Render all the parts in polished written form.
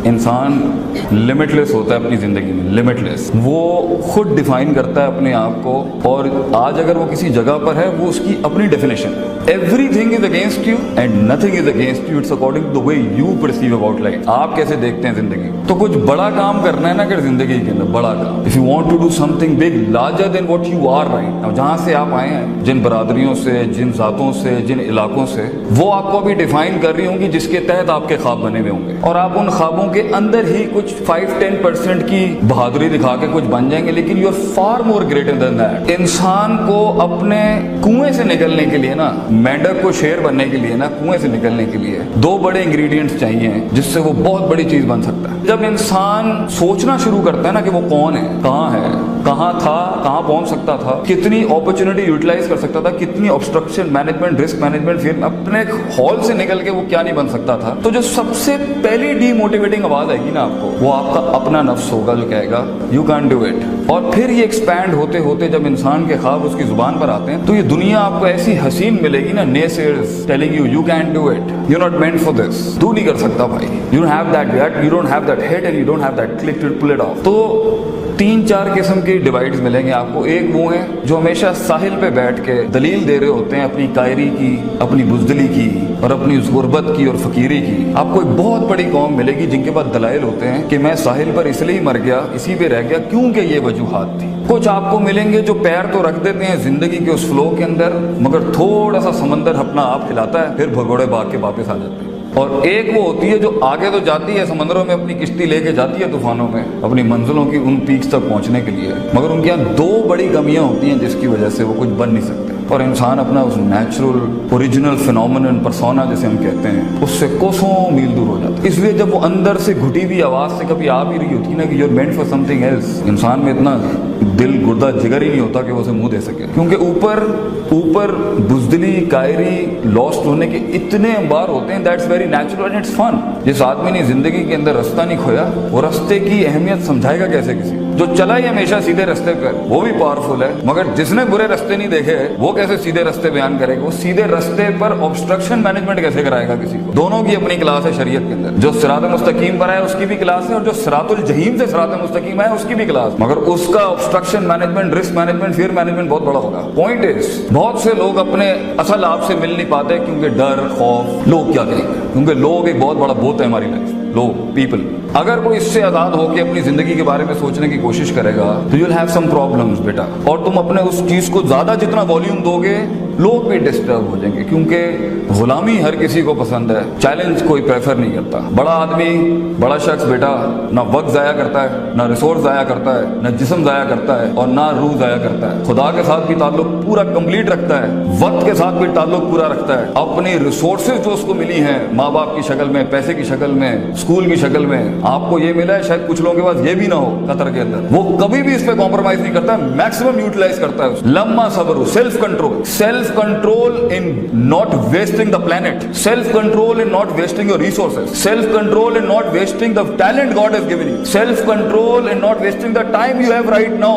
انسان لمٹلیس ہوتا ہے اپنی زندگی میں, لمٹلیس. وہ خود ڈیفائن کرتا ہے اپنے آپ کو, اور آج اگر وہ کسی جگہ پر ہے وہ اس کی اپنی definition. Everything is against you and nothing is against you, it's according to the way you perceive about life. آپ کیسے دیکھتے ہیں زندگی. تو کچھ بڑا کام کرنا ہے نا اگر زندگی کے اندر, بڑا کام. If you want to do something big larger than what you are right now, جہاں سے آپ آئے ہیں, جن برادریوں سے, جن ذاتوں سے, جن علاقوں سے, وہ آپ کو بھی ڈیفائن کر رہی ہوں گی, جس کے تحت آپ کے خواب بنے ہوئے ہوں گے, اور آپ ان خوابوں کے اندر ہی کچھ 5-10% کی بہادری دکھا کے کچھ بن جائیں گے, لیکن you are far more greater than that. انسان کو اپنے کنویں سے نکلنے کے لیے نا, مینڈک کو شیر بننے کے لیے نا, کنویں سے نکلنے کے لیے 2 بڑے انگریڈینٹس چاہیے جس سے وہ بہت بڑی چیز بن سکتا ہے. جب انسان سوچنا شروع کرتا ہے نا کہ وہ کون ہے, کہاں تھا, کہاں پہنچ سکتا تھا, کتنی اپرچونٹی یوٹیلائز کر سکتا تھا, کتنی آبسٹرکشن مینجمنٹ, رسک مینجمنٹ, پھر اپنے ہال سے نکل کے وہ کیا نہیں بن سکتا تھا. تو جو سب سے پہلی ڈی موٹیویٹنگ آواز آئے گی نا آپ کو, وہ آپ کا اپنا نفس ہوگا جو کہے گا یو کین ڈو اٹ. اور پھر یہ ایکسپینڈ ہوتے ہوتے جب انسان کے خواب اس کی زبان پر آتے ہیں تو یہ دنیا آپ کو ایسی حسین ملے گی نا, naysayers telling you you can do it, you not meant for this, تو نہیں کر سکتا بھائی, you don't have that gut, you don't have that head and you don't have that click to pull it off. تو 3-4 قسم کی divides ملیں گے آپ کو. ایک وہ ہیں جو ہمیشہ ساحل پہ بیٹھ کے دلیل دے رہے ہوتے ہیں اپنی قائری کی, اپنی بزدلی کی, اور اپنی غربت کی اور فقیری کی. آپ کو ایک بہت بڑی قوم ملے گی جن کے پاس دلائل ہوتے ہیں کہ میں ساحل پر اس لیے مر گیا, اسی پہ رہ گیا کیونکہ یہ وجوہات تھی. کچھ آپ کو ملیں گے جو پیر تو رکھ دیتے ہیں زندگی کے اس فلو کے اندر, مگر تھوڑا سا سمندر اپنا آپ ہلاتا ہے, پھر بھگوڑے بھاگ کے واپس آ جاتے ہیں. اور ایک وہ ہوتی ہے جو آگے تو جاتی ہے سمندروں میں, اپنی کشتی لے کے جاتی ہے طوفانوں میں اپنی منزلوں کی ان پیکس تک پہنچنے کے لیے, مگر ان کے یہاں 2 بڑی کمیاں ہوتی ہیں جس کی وجہ سے وہ کچھ بن نہیں سکتے. اور انسان اپنا اس نیچرل اوریجنل فینومینن پرسونا جسے ہم کہتے ہیں, اس سے کوسوں میل دور ہو جاتا ہے. اس لیے جب وہ اندر سے گھٹی ہوئی آواز سے کبھی آ بھی رہی ہوتی ہے نا کہ you are meant for something else, انسان میں اتنا دل گردہ جگر ہی نہیں ہوتا کہ وہ اسے منہ دے سکے, کیونکہ اوپر بزدلی, قائری, لاسٹ ہونے کے اتنے انبار ہوتے ہیں. That's very natural and it's fun. جس آدمی نے زندگی کے اندر رستہ نہیں کھویا, وہ رستے کی اہمیت سمجھائے گا کیسے کسی. جو چلا ہی ہمیشہ سیدھے رستے پر وہ بھی پاورفل ہے, مگر جس نے برے رستے نہیں دیکھے وہ کیسے سیدھے رستے بیان کرے گا. وہ سیدھے رستے پر آبسٹرکشن مینجمنٹ کیسے کرائے گا کسی کو. دونوں کی اپنی کلاس ہے شریعت کے اندر. جو صراط مستقیم پر ہے اس کی بھی کلاس ہے, اور جو صراط الجحیم سے صراط مستقیم ہے اس کی بھی کلاس, مگر اس کا obstruction management, risk management, fear management بہت بڑا ہوگا. پوائنٹ از بہت سے لوگ اپنے اصل آپ سے مل نہیں پاتے کیونکہ ڈر, خوف, لوگ کیا کہیں گے, کیونکہ لوگ ایک بہت بڑا بوت ہے ہماری لائف. لوگ, پیپل. اگر وہ اس سے آزاد ہو کے اپنی زندگی کے بارے میں سوچنے کی کوشش کرے گا تو you will have some problems بیٹا. اور تم اپنے اس چیز کو زیادہ جتنا والیوم دو گے, لوگ بھی ڈسٹرب ہو جائیں گے, کیونکہ غلامی ہر کسی کو پسند ہے, چیلنج کوئی پریفر نہیں کرتا. بڑا آدمی, بڑا شخص بیٹا نہ وقت ضائع کرتا ہے, نہ ریسورس ضائع کرتا ہے, نہ جسم ضائع کرتا ہے, اور نہ روح ضائع کرتا ہے. خدا کے ساتھ بھی تعلق پورا کمپلیٹ رکھتا ہے, وقت کے ساتھ بھی تعلق پورا رکھتا ہے. اپنی ریسورسز جو اس کو ملی ہیں ماں باپ کی شکل میں, پیسے کی شکل میں, اسکول کی شکل میں, آپ کو یہ ملا ہے, شاید کچھ لوگوں کے پاس یہ بھی نہ ہو قطر کے اندر, وہ کبھی بھی اس پہ کمپرومائز نہیں کرتا, میکسیمم یوٹیلائز کرتا ہے. لمما صبر, self control in not wasting the planet, self control in not wasting your resources, self control in not wasting the talent God has given you, self control in not wasting the time you have right now,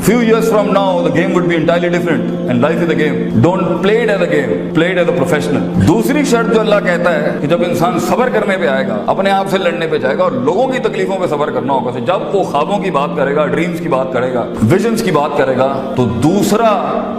Few years from now the game would be entirely different and life is a game. Don't play it as a game, play it as a professional. دوسری شرط جو اللہ کہتا ہے کہ جب انسان صبر کرنے پہ آئے گا, اپنے آپ سے لڑنے پہ جائے گا اور لوگوں کی تکلیفوں پہ صبر کرنا ہوگا, جب وہ خوابوں کی بات کرے گا, ڈریمز کی بات کرے گا, ویژنز کی بات کرے گا, تو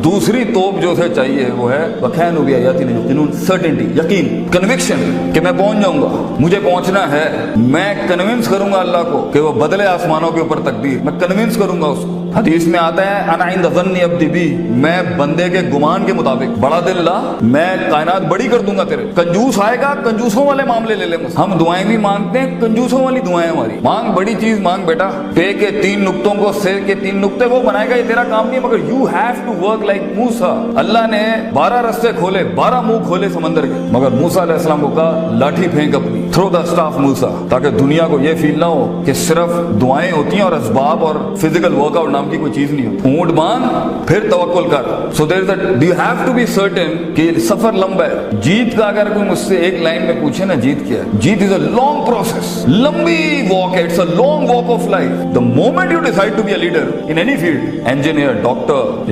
دوسری توپ جو اسے چاہیے وہ ہے وَكَانُوا بِآيَاتِنَا يُوقِنُونَ, سرٹنٹی, یقین, کنوکشن کہ میں پہنچ جاؤں گا, مجھے پہنچنا ہے. میں کنونس کروں گا اللہ کو کہ وہ بدلے آسمانوں کے اوپر تقدیر, میں کنونس کروں گا اس کو. حدیث میں آتا ہے انا عند ظن عبدی بی, میں بندے کے گمان کے مطابق بڑا دل لا, میں کائنات بڑی کر دوں گا تیرے. کنجوس آئے گا, کنجوسوں والے معاملے لے لیں. ہم دعائیں بھی مانگتے ہیں, کنجوسوں والی دعائیں ہماری. مانگ بڑی چیز مانگ بیٹا, پے کے 3 نقطوں کو سے کے 3 نقطے وہ بنائے گا, یہ تیرا کام نہیں, مگر you have to work like موسیٰ. اللہ نے 12 رستے کھولے, 12 منہ کھولے سمندر کے, مگر موسیٰ علیہ السلام کو کہا لاٹھی پھینک اپنی, تھرو دا اسٹاف موسیٰ, تاکہ دنیا کو یہ فیل نہ ہو کہ صرف دعائیں ہوتی ہیں اور اسباب اور فزیکل ورک آؤٹ نام کی کوئی چیز نہیں ہوتی. اونٹ باندھ پھر توکل کر. So there is do you have to be certain کہ سفر لمبا ہے. جیت کا اگر کوئی مجھ سے ایک لائن میں پوچھے نا جیت کیا ہے, جیت از اے لانگ پروسیس, لمبی واک ہے, it's a long walk of life. The moment you decide to be a leader in any field, engineer, doctor,